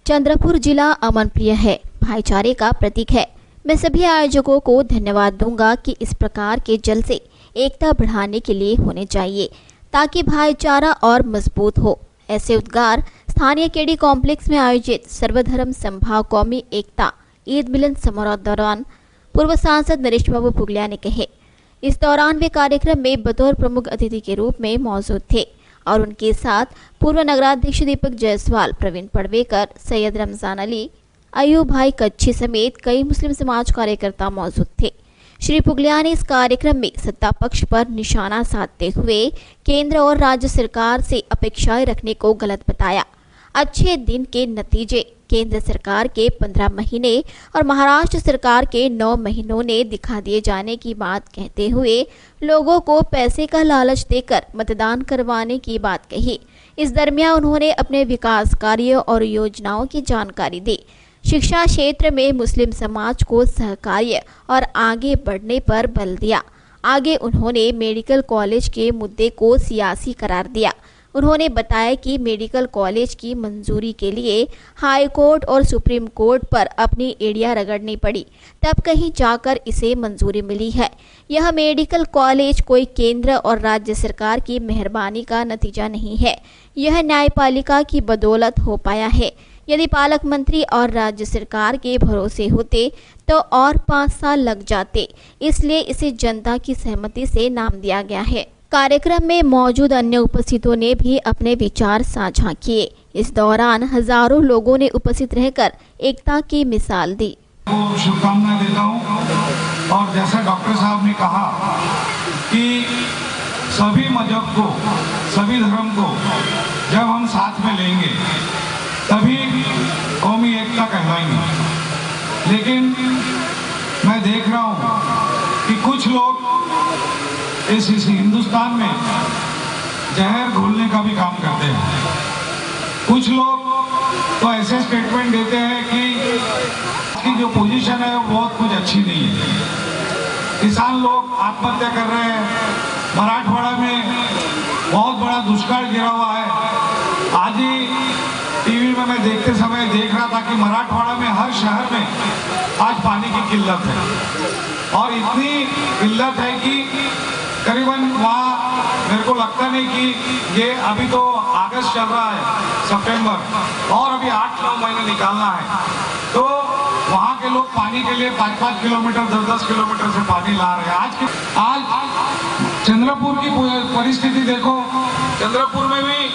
चंद्रपुर जिला अमन प्रिय है, भाईचारे का प्रतीक है। मैं सभी आयोजकों को धन्यवाद दूंगा कि इस प्रकार के जलसे एकता बढ़ाने के लिए होने चाहिए ताकि भाईचारा और मजबूत हो। ऐसे उद्गार स्थानीय केडी कॉम्प्लेक्स में आयोजित सर्वधर्म संभाव कौमी एकता ईद मिलन समारोह दौरान पूर्व सांसद नरेश बाबू पुगलिया ने कहे। इस दौरान वे कार्यक्रम में बतौर प्रमुख अतिथि के रूप में मौजूद थे और उनके साथ पूर्व नगराध्यक्ष दीपक जायसवाल, प्रवीण पड़वेकर, सैयद रमजान अली, अयूब भाई कच्छी समेत कई मुस्लिम समाज कार्यकर्ता मौजूद थे। श्री पुगलिया ने इस कार्यक्रम में सत्ता पक्ष पर निशाना साधते हुए केंद्र और राज्य सरकार से अपेक्षाएं रखने को गलत बताया। अच्छे दिन के नतीजे केंद्र सरकार के 15 महीने और महाराष्ट्र सरकार के 9 महीनों ने दिखा दिए जाने की बात कहते हुए लोगों को पैसे का लालच देकर मतदान करवाने की बात कही। इस दरमियान उन्होंने अपने विकास कार्यों और योजनाओं की जानकारी दी। शिक्षा क्षेत्र में मुस्लिम समाज को सहकार्य और आगे बढ़ने पर बल दिया। आगे उन्होंने मेडिकल कॉलेज के मुद्दे को सियासी करार दिया। उन्होंने बताया कि मेडिकल कॉलेज की मंजूरी के लिए हाई कोर्ट और सुप्रीम कोर्ट पर अपनी एड़ियां रगड़नी पड़ी, तब कहीं जाकर इसे मंजूरी मिली है। यह मेडिकल कॉलेज कोई केंद्र और राज्य सरकार की मेहरबानी का नतीजा नहीं है, यह न्यायपालिका की बदौलत हो पाया है। यदि पालक मंत्री और राज्य सरकार के भरोसे होते तो और 5 साल लग जाते, इसलिए इसे जनता की सहमति से नाम दिया गया है। कार्यक्रम में मौजूद अन्य उपस्थितों ने भी अपने विचार साझा किए। इस दौरान हजारों लोगों ने उपस्थित रहकर एकता की मिसाल दी। शुभकामनाएं देता हूं और जैसा डॉक्टर साहब ने कहा कि सभी मजहब को, सभी धर्म को जब हम साथ में लेंगे तभी कौमी एकता कहलाएंगे। लेकिन मैं देख रहा हूं कि कुछ लोग इस हिंदुस्तान में जहर घोलने का भी काम करते हैं। कुछ लोग तो ऐसे स्टेटमेंट देते हैं कि जो पोजीशन है वो बहुत कुछ अच्छी नहीं है। किसान लोग आत्महत्या कर रहे हैं। मराठवाड़ा में बहुत बड़ा दुष्काल गिरा हुआ है। आज ही टीवी में मैं देखते समय देख रहा था कि मराठवाड़ा में हर शहर में आज पानी की किल्लत है और इतनी किल्लत है कि करीबन वहाँ मेरे को लगता नहीं कि ये अभी तो अगस्त चल रहा है, सितंबर, और अभी 8-9 महीने निकालना है। तो वहाँ के लोग पानी के लिए 5-5 किलोमीटर 10-10 किलोमीटर से पानी ला रहे हैं। आज चंद्रपुर की परिस्थिति देखो। चंद्रपुर में भी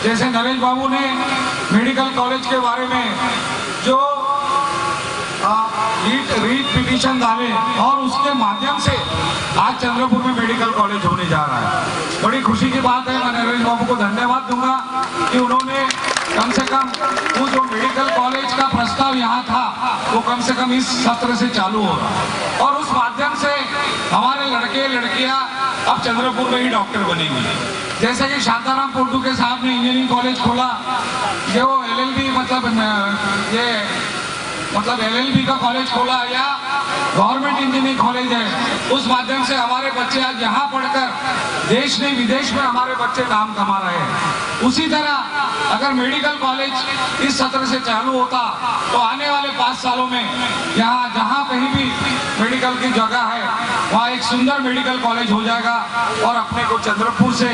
जैसे नरेश बाबू ने मेडिकल कॉलेज के बारे में जो रीट पिटीशन डाले और उसके माध्यम से आज चंद्रपुर में मेडिकल कॉलेज होने जा रहा है। बड़ी खुशी की बात है। मैं नरेश बाबू को धन्यवाद दूंगा कि उन्होंने कम से कम वो जो मेडिकल कॉलेज का प्रस्ताव यहाँ था वो कम से कम इस सत्र से चालू हो रहा और उस माध्यम से हमारे लड़के लड़कियां अब चंद्रपुर में ही डॉक्टर बनेंगे। जैसे कि शांताराम पोर्टू साहब ने इंजीनियरिंग कॉलेज खोला, जो LLB मतलब LLB का कॉलेज खोला या गवर्नमेंट इंजीनियरिंग कॉलेज है, उस माध्यम से हमारे बच्चे आज यहाँ पढ़कर देश नहीं विदेश में हमारे बच्चे नाम कमा रहे हैं। उसी तरह अगर मेडिकल कॉलेज इस सत्र से चालू होता तो आने वाले 5 सालों में यहाँ जहाँ कहीं भी मेडिकल की जगह है वहाँ एक सुंदर मेडिकल कॉलेज हो जाएगा और अपने को चंद्रपुर से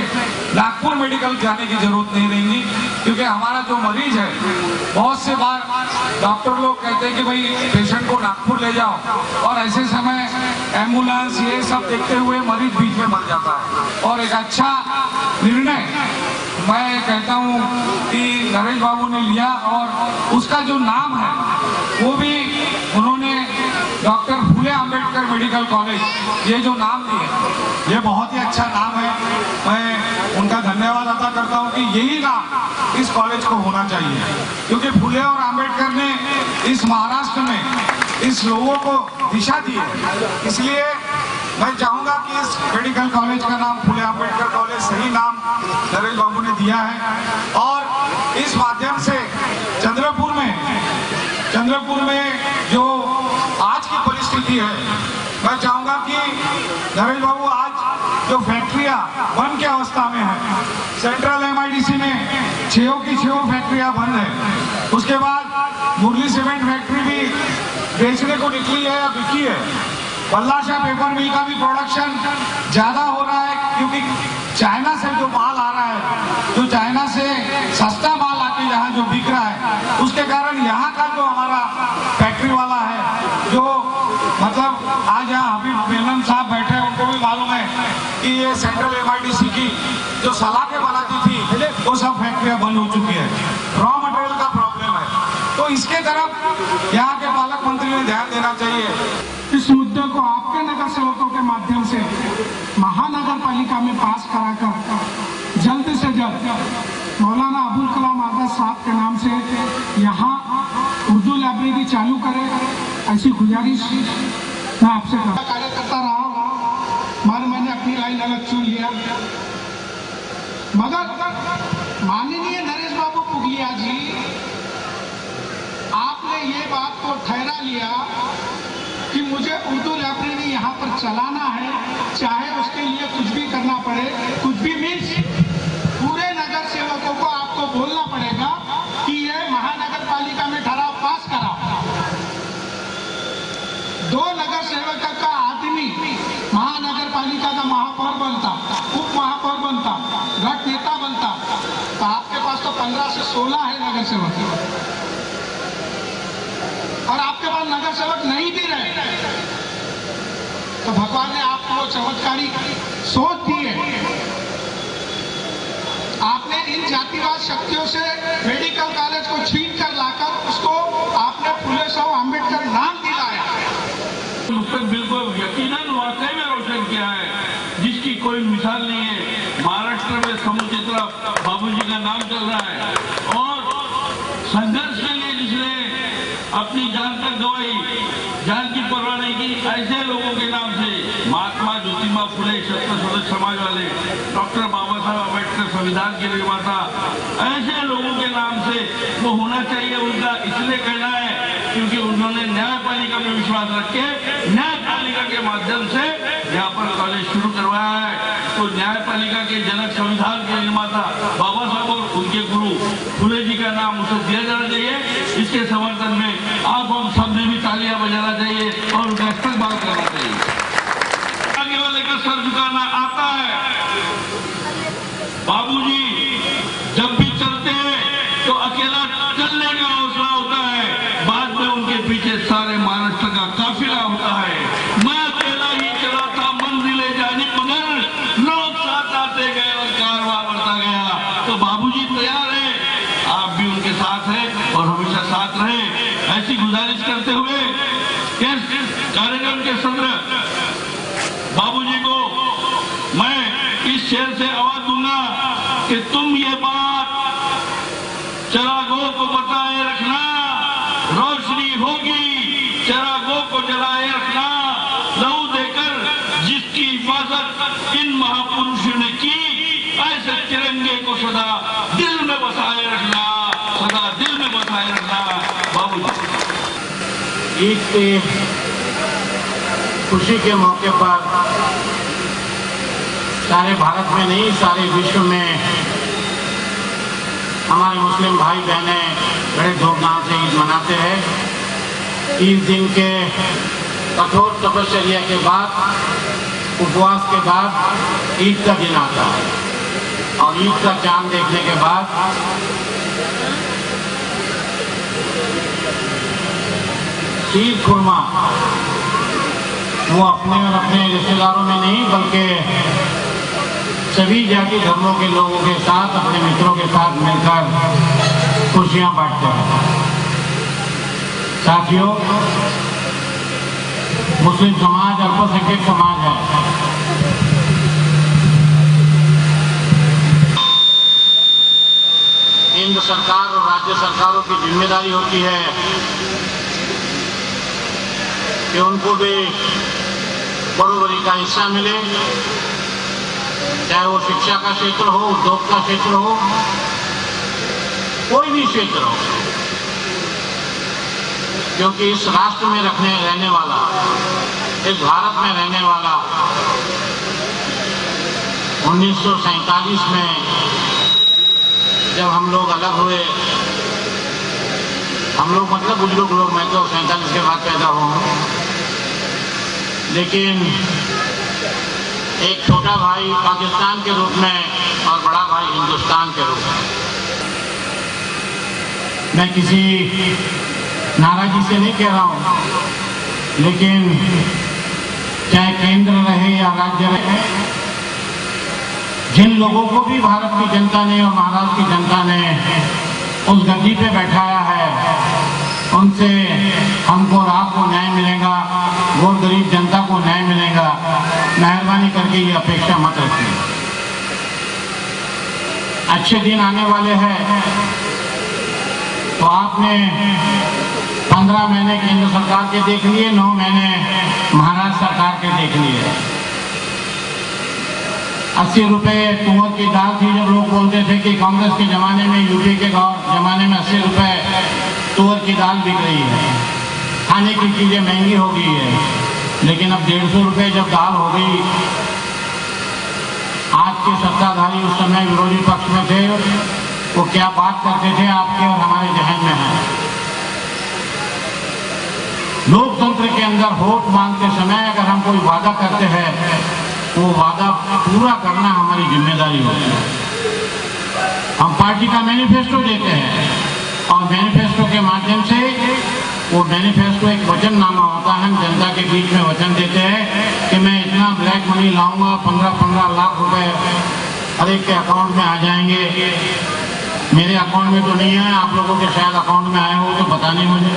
नागपुर मेडिकल जाने की जरूरत नहीं रहेगी। क्योंकि हमारा जो मरीज है, बहुत से बार डॉक्टर लोग कहते हैं कि भाई पेशेंट को नागपुर ले जाओ और ऐसे समय एम्बुलेंस ये सब देखते हुए मरीज बीच में मर जाता है। और एक अच्छा निर्णय मैं कहता हूँ कि नरेश बाबू ने लिया और उसका जो नाम है वो भी उन्होंने डॉक्टर फूले अंबेडकर मेडिकल कॉलेज, ये जो नाम दिए ये बहुत ही अच्छा नाम है। मैं उनका धन्यवाद अदा करता हूँ कि यही नाम इस कॉलेज को होना चाहिए, क्योंकि फूले और अंबेडकर ने इस महाराष्ट्र में इस लोगों को दिशा दी है। इसलिए मैं चाहूंगा कि इस मेडिकल कॉलेज का नाम फूले अंबेडकर कॉलेज सही नाम नरेश बाबू ने दिया है और इस माध्यम से चंद्रपुर में जो आज की परिस्थिति है, मैं चाहूंगा कि नरेश बाबू आज जो फैक्ट्रियां बंद की अवस्था में है, सेंट्रल MIDC में 6 की 6 फैक्ट्रियां बंद है, उसके उसके बाद मुरली सीमेंट फैक्ट्री भी बेचने को निकली है या बिकी है। पल्लाशाह पेपर मिल का भी प्रोडक्शन ज्यादा हो रहा है, क्योंकि चाइना से जो माल आ रहा है, जो चाइना से सस्ता माल आके यहाँ जो बिक रहा है, उसके कारण यहाँ का जो हमारा फैक्ट्री वाला है, जो मतलब आज यहाँ हबीब मेनन साहब बैठे हैं, उनको भी मालूम है कि ये सेंट्रल MIDC की जो सलाखें बनाती थी वो सब फैक्ट्रियां बंद हो चुकी है। रॉ मटेरियल का प्रॉब्लम है, तो इसके तरफ यहाँ के पालक मंत्री ने ध्यान देना चाहिए। इस मुद्दे को आपके नगर सेवकों के माध्यम से महानगर पालिका में पास कराकर जल्द से जल्द मौलाना अबुल कलाम आजाद साहब के नाम से यहाँ उर्दू लाइब्रेरी चालू करें, ऐसी गुजारिश मैं आपसे कार्यकर्ता रहा हूँ, मैंने अपनी लाइन अलग चुन लिया, मगर माननीय नरेश बाबू पुगलिया जी, आपने ये बात को ठहरा लिया कि मुझे उर्दू लाइब्रेरी यहाँ पर चलाना है, चाहे उसके लिए कुछ भी करना पड़े। कुछ भी मीन्स पूरे नगर सेवकों को आपको बोलना पड़ेगा कि ये महानगर पालिका में ठहराव पास कराओ। 2 नगर सेवक का आदमी महानगर पालिका का महापौर बनता, उप महापौर बनता, गट नेता बनता, तो आपके पास तो 15 से 16 है नगर सेवक, और आपके पास नगर सेवक नहीं भी रहे, तो भगवान ने आपको वो चमत्कारी सोच दी है। आपने इन जातिवाद शक्तियों से मेडिकल कॉलेज को छीन कर लाकर उसको आपने फुले साहब अम्बेडकर नाम दिलाया। मुस्तकबिल को यकीनन वाकई में रोशन किया है, जिसकी कोई मिसाल नहीं है। महाराष्ट्र में समूची तरफ बाबूजी का नाम चल रहा है, और संघर्ष के लिए जिसने अपनी जान तक गवाई, जान की परवाह नहीं की, ऐसे लोगों के नाम से महात्मा ज्योतिबा फुले क्षत्रिय स्वराज समाज वाले, डॉक्टर बाबा साहब अम्बेडकर संविधान के निर्माता, ऐसे लोगों के नाम से वो होना चाहिए उनका। इसलिए कहना है क्योंकि उन्होंने न्यायपालिका में विश्वास रख के न्यायपालिका के माध्यम से यहाँ पर कॉलेज शुरू करवाया है। तो न्यायपालिका के जनक, संविधान के निर्माता बाबा साहब और उनके गुरु फुले जी का नाम उसे दिया जाना चाहिए। इसके समर्थन में आप हम सब ने भी तालियां बजाना चाहिए और उनका इस्तेमाल करना चाहिए। आगे वाले का सर झुकाना आता है। बाबूजी जब भी चलते हैं तो अकेला चलने का हौसला होता है, बाद में उनके पीछे सारे महाराष्ट्र का काफिला होता है। मैं अकेला ही चला था मंजिले जानी, मगर लोग साथ आते गए और कारवां बढ़ता गया। तो बाबूजी तैयार है, आप भी उनके साथ हैं और हमेशा साथ रहे, ऐसी गुजारिश करते हुए कार्यक्रम के सदर बाबूजी को मैं इस शेर से आवाज दूंगा कि तुम ये बात चिरागों को बताए रखना, रोशनी होगी चिरागों को जलाए रखना, लहू देकर जिसकी हिफाजत इन महापुरुषों ने की, ऐसे तिरंगे को सदा दिल में बसाए रखना, सदा दिल में बसाए रखना। बाबूजी ईद की खुशी के मौके पर सारे भारत में नहीं, सारे विश्व में हमारे मुस्लिम भाई बहनें बड़े धूमधाम से ईद मनाते हैं। 30 दिन के कठोर तपश्चर्या के बाद, उपवास के बाद ईद का दिन आता है, और ईद का चांद देखने के बाद ईद खुरमा वो अपने और अपने रिश्तेदारों में नहीं, बल्कि सभी जाति धर्मों के लोगों के साथ, अपने मित्रों के साथ मिलकर खुशियां बांटते हैं। साथियों, मुस्लिम समाज अल्पसंख्यक समाज है। केंद्र सरकार और राज्य सरकारों की जिम्मेदारी होती है कि उनको भी बरोबरी का हिस्सा मिले, चाहे वो शिक्षा का क्षेत्र हो, उद्योग का क्षेत्र हो, कोई भी क्षेत्र हो, क्योंकि इस राष्ट्र में रहने वाला, इस भारत में रहने वाला 1947 में जब हम लोग अलग हुए हम लोग मतलब बुजुर्ग लोग, मैं तो 47 के बाद पैदा हुआ हूँ, लेकिन एक छोटा भाई पाकिस्तान के रूप में और बड़ा भाई हिंदुस्तान के रूप में। मैं किसी नाराजगी से नहीं कह रहा हूँ, लेकिन चाहे केंद्र रहे या राज्य रहे, जिन लोगों को भी भारत की जनता ने और महाराष्ट्र की जनता ने उस गद्दी पे बैठाया है, उनसे हमको और आपको न्याय मिलेगा, वो गरीब जनता को न्याय मिलेगा। मेहरबानी करके ये अपेक्षा मत रखिए। अच्छे दिन आने वाले हैं, तो आपने 15 महीने केंद्र सरकार के देख लिए, 9 महीने महाराष्ट्र सरकार के देख लिए। 80 रुपए तुअर की दाल थी, जब लोग बोलते थे कि कांग्रेस के जमाने में, यूपी के जमाने में 80 रुपए तुअर की दाल बिक रही है, खाने की चीजें महंगी हो गई है। लेकिन अब 150 रुपए जब दाल हो गई, आज के सत्ताधारी उस समय विरोधी पक्ष में थे, वो क्या बात करते थे आपके और हमारे जहन में है। लोकतंत्र के अंदर वोट मांगते समय अगर हम कोई वादा करते हैं, वो वादा पूरा करना हमारी जिम्मेदारी होती है। हम पार्टी का मैनिफेस्टो देते हैं और मैनिफेस्टो के माध्यम से, वो मैनिफेस्टो एक वचननामा होता है, हम जनता के बीच में वचन देते हैं कि मैं इतना ब्लैक मनी लाऊंगा, 15-15 लाख रुपए हर एक के अकाउंट में आ जाएंगे। मेरे अकाउंट में तो नहीं है, आप लोगों के शायद अकाउंट में आए हो तो पता नहीं मुझे।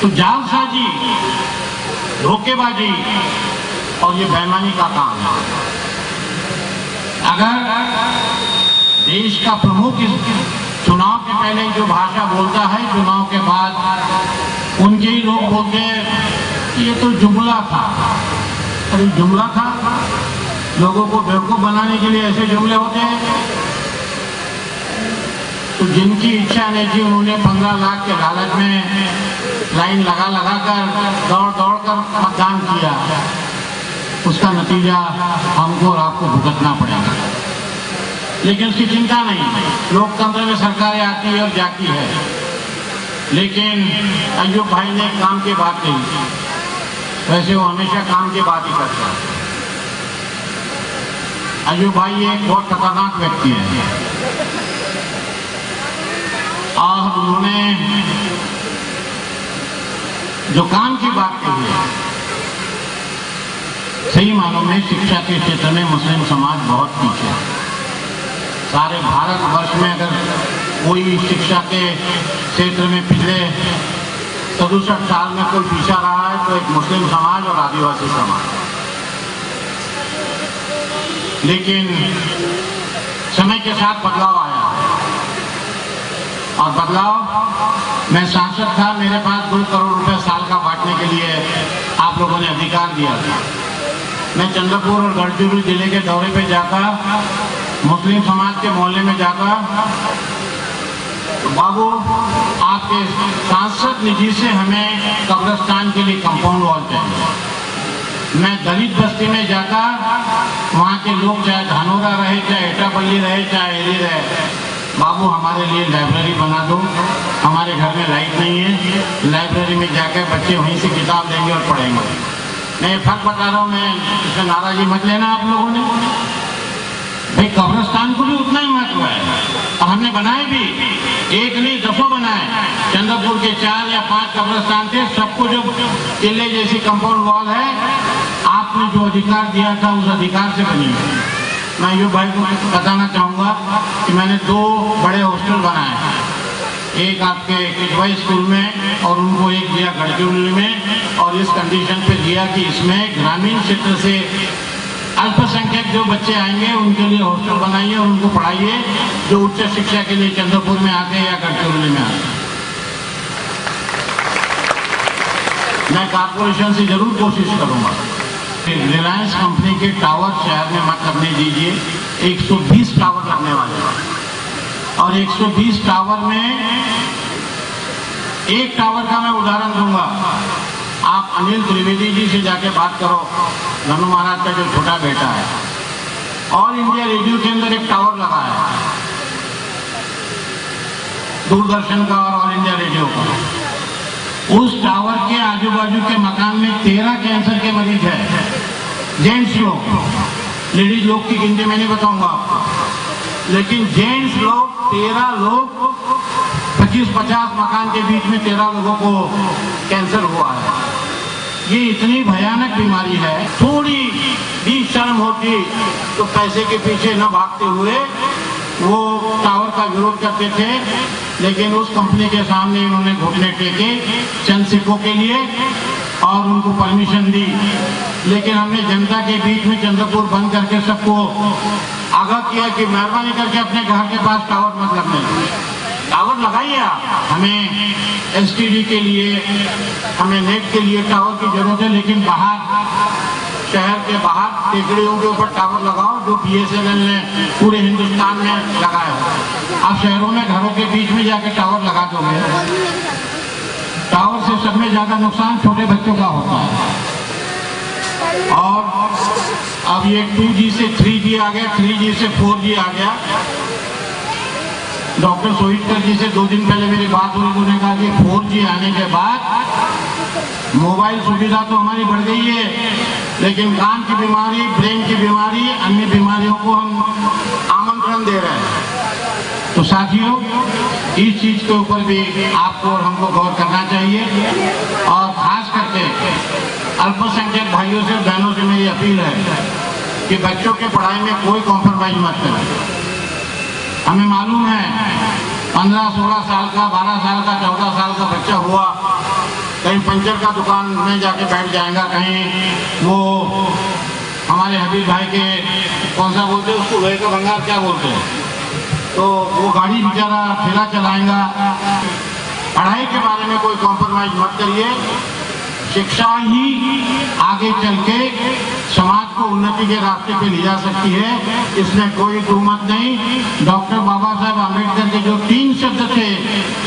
तो जालसाजी, धोखेबाजी और ये बेईमानी का काम है। अगर देश का प्रमुख इस चुनाव के पहले जो भाषा बोलता है, चुनाव के बाद उनके ही लोग बोलते हैं ये तो जुमला था। अरे जुमला था? लोगों को बेवकूफ बनाने के लिए ऐसे जुमले होते हैं। तो जिनकी इच्छा नहीं थी, उन्होंने 15 लाख के लालच में लाइन लगा कर दौड़ कर मतदान किया, उसका नतीजा हमको और आपको भुगतना पड़ेगा। लेकिन उसकी चिंता नहीं, लोकतंत्र में सरकारें आती है और जाती है। लेकिन अय्यूब भाई ने काम की बात कही, वैसे वो हमेशा काम की बात ही करता है। अय्यूब भाई एक बहुत खतरनाक व्यक्ति है और उन्होंने जो काम की बात कही है, सही मानों में शिक्षा के क्षेत्र में मुस्लिम समाज बहुत पीछे है। सारे भारतवर्ष में अगर कोई शिक्षा के क्षेत्र में पिछले 67 साल में कोई पीछा रहा है, तो एक मुस्लिम समाज और आदिवासी समाज। लेकिन समय के साथ बदलाव आया और बदलाव, मैं सांसद था, मेरे पास 2 करोड़ रुपए साल का बांटने के लिए आप लोगों ने अधिकार दिया था। मैं चंद्रपुर और गढ़चिरौली जिले के दौरे पे जाता, मुस्लिम समाज के मोहल्ले में जाता, तो बाबू आपके सांसद निधि से हमें कब्रिस्तान के लिए कंपाउंड वॉल चाहिए। मैं दलित बस्ती में जाता, वहाँ के लोग चाहे धानोरा रहे, चाहे एटापल्ली रहे, चाहे एली रहे, बाबू हमारे लिए लाइब्रेरी बना दो। हमारे घर में लाइट नहीं है, लाइब्रेरी में जाकर बच्चे वहीं से किताब लेंगे और पढ़ेंगे। मैं ये फर्क बता रहा हूँ, मैं इसमें नाराजगी मत लेना आप लोगों ने। भाई कब्रिस्तान को भी उतना ही महत्व है और हमने बनाए भी, एक नहीं 10 बनाए। चंद्रपुर के 4 या 5 कब्रिस्तान थे, सबको जो किले जैसी कंपाउंड वॉल है, आपने जो अधिकार दिया था उस अधिकार से बनी है। मैं यूँ भाई को बताना चाहूँगा कि मैंने 2 बड़े हॉस्टल बनाए, एक आपके किशवाई स्कूल में और उनको एक दिया गढ़चिरौली में, और इस कंडीशन पे दिया कि इसमें ग्रामीण क्षेत्र से अल्पसंख्यक जो बच्चे आएंगे उनके लिए हॉस्टल बनाइए और उनको पढ़ाइए, जो उच्च शिक्षा के लिए चंद्रपुर में आते हैं या गढ़चिरौली में आते हैं। मैं कॉर्पोरेशन से जरूर कोशिश करूंगा, रिलायंस कंपनी के टावर शहर में मत लगने दीजिए। 120 टावर लगने वाले हैं और 120 टावर में एक टावर का मैं उदाहरण दूंगा। आप अनिल त्रिवेदी जी से जाके बात करो, धनु महाराज का जो छोटा बेटा है, ऑल इंडिया रेडियो के अंदर एक टावर लगा है। दूरदर्शन का और ऑल इंडिया रेडियो का। उस टावर के आजू बाजू के मकान में 13 कैंसर के मरीज है, जेंट्स लोग। लेडीज लोग की गिनती मैं नहीं बताऊंगा आपको, लेकिन जेंट्स लोग 13 लोग, 25-50 मकान के बीच में 13 लोगों को कैंसर हुआ है। ये इतनी भयानक बीमारी है, थोड़ी भी शर्म होती तो पैसे के पीछे न भागते हुए वो टावर का विरोध करते थे, लेकिन उस कंपनी के सामने इन्होंने घुटने टेके चंद सिक्कों के लिए और उनको परमिशन दी। लेकिन हमने जनता के बीच में चंद्रपुर बंद करके सबको आगाह किया कि मेहरबानी करके अपने घर के पास टावर मत लगने दो। टावर लगाइए आप, हमें एसटीडी के लिए, हमें नेट के लिए टावर की जरूरत है, लेकिन बाहर, शहर के बाहर टेकड़ियों के ऊपर टावर लगाओ, जो बीएसएनएल ने पूरे हिंदुस्तान में लगाया है। आप शहरों में घरों के बीच में जाके टावर लगा दोगे, टावर से सब में ज्यादा नुकसान छोटे बच्चों का होता है। और अब ये 2G से 3G आ गया, 3G से 4G आ गया। डॉक्टर सोहितकर जी से 2 दिन पहले मेरी बात हुई, उन्होंने कहा कि 4G आने के बाद मोबाइल सुविधा तो हमारी बढ़ गई है, लेकिन कान की बीमारी, ब्रेन की बीमारी, अन्य बीमारियों को हम आमंत्रण दे रहे हैं। तो साथियों, इस चीज के ऊपर भी आपको और हमको गौर करना चाहिए। और खास करके अल्पसंख्यक भाइयों से, बहनों से मेरी अपील है कि बच्चों के पढ़ाई में कोई कॉम्प्रोमाइज मत करें। हमें मालूम है 15-16 साल का, 12 साल का, 14 साल का बच्चा हुआ, कहीं पंचर का दुकान में जाके बैठ जाएगा, कहीं वो हमारे हबीब भाई के कौन सा बोलते हैं उसको, लोहे का भंगार क्या बोलते हैं, तो वो गाड़ी बेचारा ठेला चलाएगा। पढ़ाई के बारे में कोई कॉम्प्रोमाइज मत करिए। शिक्षा ही आगे चल के समाज को उन्नति के रास्ते पे ले जा सकती है, इसमें कोई दुमत नहीं। डॉक्टर बाबा साहेब आम्बेडकर के जो 3 शब्द थे,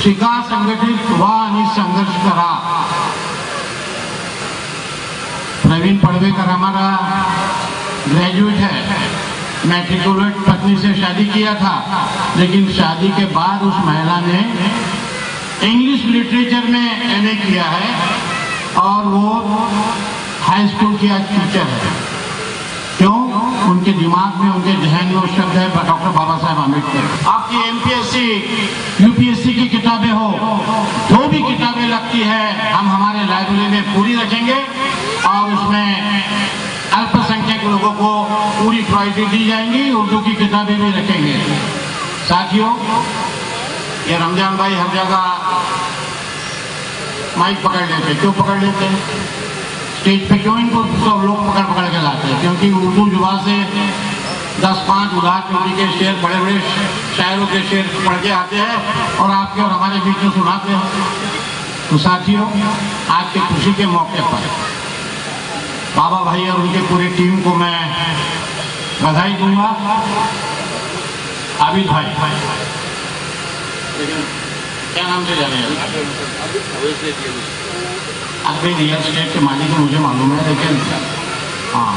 शिका, संगठित व निसंघर्ष करा। प्रवीण पड़वेकर हमारा ग्रेजुएट है, मैट्रिकुलेट पत्नी से शादी किया था, लेकिन शादी के बाद उस महिला ने इंग्लिश लिटरेचर में एमए किया है और वो हाई स्कूल की आज टीचर है। क्यों? उनके दिमाग में, उनके जहन में उस शब्द है डॉक्टर बाबा साहेब आम्बेडकर। आपकी एमपीएससी, यूपीएससी की किताबें हो, जो भी किताबें लगती है हम हमारे लाइब्रेरी में पूरी रखेंगे और उसमें अल्पसंख्यक लोगों को पूरी प्रायोरिटी दी जाएंगी। उर्दू की किताबें भी रखेंगे। साथियों, ये रमजान भाई हर जगह माइक पकड़ लेते, क्यों पकड़ लेते हैं? स्टेज पे क्यों इनको सब लोग पकड़ पकड़ के लाते हैं? क्योंकि उर्दू जुबान से 10-5 उदास चोटी के शेर, बड़े बड़े शायरों के शेर पढ़ के आते हैं और आपके और हमारे बीच में सुनाते हैं। तो साथियों, आज की खुशी के मौके पर बाबा भाई और उनके पूरी टीम को मैं बधाई दूंगा। आबिद भाई, क्या नाम से जाने अभी रियल एस्टेट के मालिक मुझे मालूम है, लेकिन हाँ।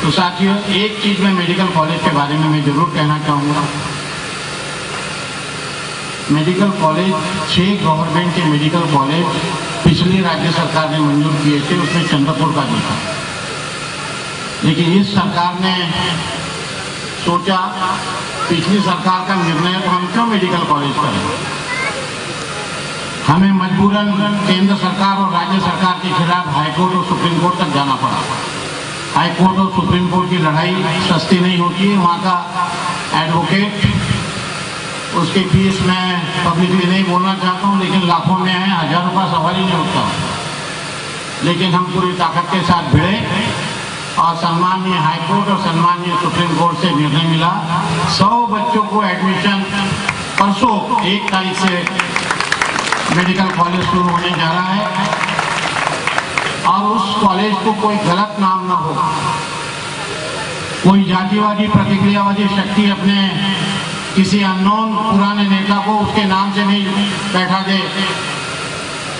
तो साथियों, एक चीज मैं मेडिकल कॉलेज के बारे में मैं जरूर कहना चाहूँगा। मेडिकल कॉलेज, 6 गवर्नमेंट के मेडिकल कॉलेज पिछली राज्य सरकार ने मंजूर किए थे, उसमें चंद्रपुर का भी था। लेकिन इस सरकार ने सोचा पिछली सरकार का निर्णय तो हम क्यों मेडिकल कॉलेज करें। हमें मजबूरन केंद्र सरकार और राज्य सरकार के खिलाफ हाईकोर्ट और सुप्रीम कोर्ट तक जाना पड़ा। हाईकोर्ट और सुप्रीम कोर्ट की लड़ाई सस्ती नहीं होती है। वहाँ का एडवोकेट, उसकी फीस मैं पब्लिकली नहीं बोलना चाहता हूँ, लेकिन लाखों में है, हजारों का सवाल ही नहीं उठता। लेकिन हम पूरी ताकत के साथ भिड़े और सम्मानीय हाईकोर्ट और सम्मानीय सुप्रीम कोर्ट से निर्णय मिला। 100 बच्चों को एडमिशन परसों 1 तारीख से मेडिकल कॉलेज शुरू होने जा रहा है और उस कॉलेज को कोई गलत नाम ना हो, कोई जातिवादी प्रतिक्रियावादी शक्ति अपने किसी अननोन पुराने नेता को उसके नाम से नहीं बैठा दे।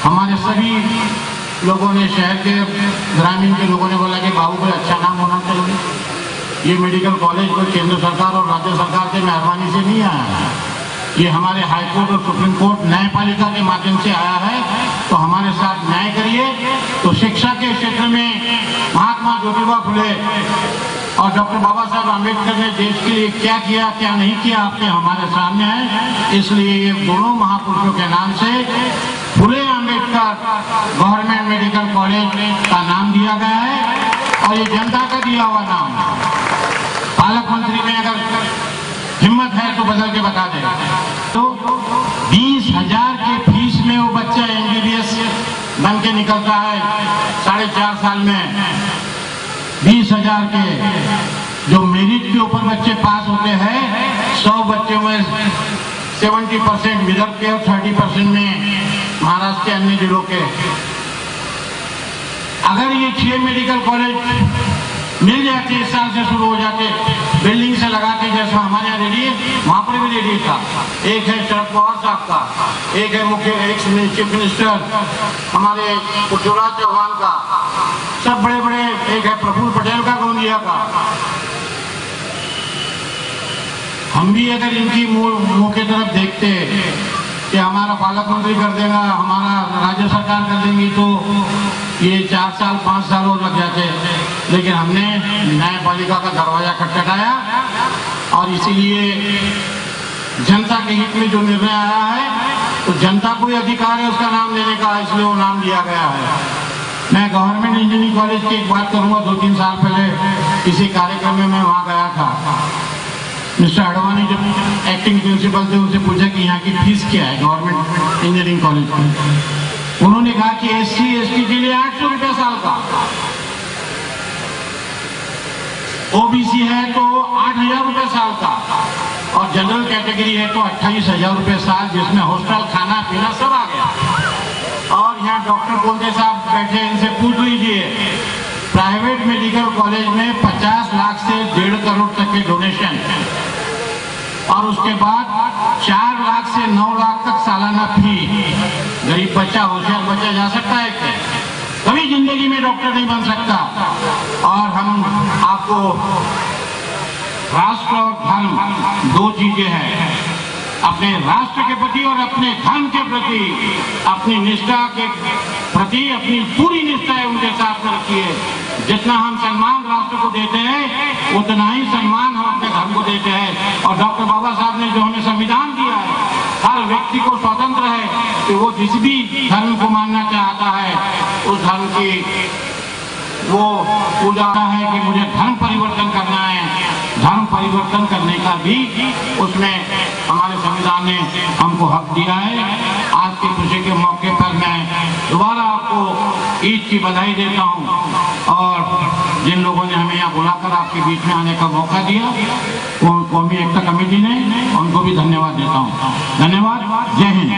हमारे सभी लोगों ने, शहर के ग्रामीण के लोगों ने बोला कि बाबू कोई अच्छा नाम होना चाहिए। ये मेडिकल कॉलेज कोई केंद्र सरकार और राज्य सरकार की मेहरबानी से नहीं आया है, ये हमारे हाईकोर्ट और सुप्रीम कोर्ट न्यायपालिका के माध्यम से आया है, तो हमारे साथ न्याय करिए। तो शिक्षा के क्षेत्र में महात्मा ज्योतिबा फुले और डॉक्टर बाबा साहब आम्बेडकर ने देश के लिए क्या किया क्या नहीं किया आपके हमारे सामने है। इसलिए ये दोनों महापुरुषों के नाम से फुले आम्बेडकर गवर्नमेंट मेडिकल कॉलेज का नाम दिया गया है और ये जनता का दिया हुआ नाम है। पालक मंत्री में अगर हिम्मत है तो बदल के बता दे। तो 20,000 के फीस में वो बच्चा MBBS बन के निकलता है 4.5 साल में। 20,000 के जो मेरिट के ऊपर बच्चे पास होते हैं, 100 बच्चों में 70% विदर्भ के और 30% में महाराष्ट्र के अन्य जिलों के। अगर ये 6 मेडिकल कॉलेज मिल जाते, इस साल से शुरू हो जाते, बिल्डिंग से लगा के जैसा हमारे यहाँ रेडी है, वहां पर भी रेडी था। एक है शरद पवार साहब का, एक है चीफ मिनिस्टर हमारे पृथ्वीराज चौहान का, सब बड़े बड़े, एक है प्रफुल्ल पटेल का गोंदिया का। हम भी अगर इनकी मुंह की तरफ देखते कि हमारा पालक मंत्री कर देगा, हमारा राज्य सरकार कर देंगी, तो ये 4 साल 5 साल और लग जाते। लेकिन हमने न्यायपालिका का दरवाजा खटखटाया और इसीलिए जनता के हित में जो निर्णय आया है, तो जनता को ही अधिकार है उसका नाम लेने का, इसलिए वो नाम दिया गया है। मैं गवर्नमेंट इंजीनियरिंग कॉलेज की एक बात करूंगा। 2-3 साल पहले किसी कार्यक्रम में मैं वहां गया था। मिस्टर अडवाणी जब एक्टिंग प्रिंसिपल थे, उनसे पूछा कि यहाँ की फीस क्या है गवर्नमेंट इंजीनियरिंग कॉलेज की। उन्होंने कहा कि SC ST के लिए 800 रुपये साल का, OBC है तो 8,000 रुपये साल का, और जनरल कैटेगरी है तो 28,000 रुपये साल, जिसमें हॉस्टल खाना पीना सब आ गया। और यहाँ डॉक्टर कोलते साहब बैठे, इनसे पूछ लीजिए, प्राइवेट मेडिकल कॉलेज में 50 लाख से 1.5 करोड़ तक के डोनेशन, और उसके बाद 4 लाख से 9 लाख तक सालाना फी। गरीब बच्चा, होशियार बच्चा जा सकता है क्या? कभी जिंदगी में डॉक्टर नहीं बन सकता। और हम आपको राष्ट्र और धर्म 2 चीजें हैं। अपने राष्ट्र के प्रति और अपने धर्म के प्रति अपनी निष्ठा के प्रति अपनी पूरी निष्ठा है उनके साथ रखिए। जितना हम सम्मान राष्ट्र को देते हैं, उतना ही सम्मान हम अपने धर्म को देते हैं। और डॉक्टर बाबा साहब ने जो हमें संविधान दिया है, हर व्यक्ति को स्वतंत्र है कि वो जिस भी धर्म को मानना चाहता है, उस धर्म की वो पूजा है कि मुझे धर्म परिवर्तन करना है। धर्म परिवर्तन करने का भी उसमें हमारे संविधान ने हमको हक दिया है। आज की खुशी के मौके पर मैं दोबारा आपको ईद की बधाई देता हूं, और जिन लोगों ने हमें यहाँ बुलाकर आपके बीच में आने का मौका दिया, कौमी एकता कमेटी ने, उनको भी धन्यवाद देता हूँ। धन्यवाद। जय हिंद।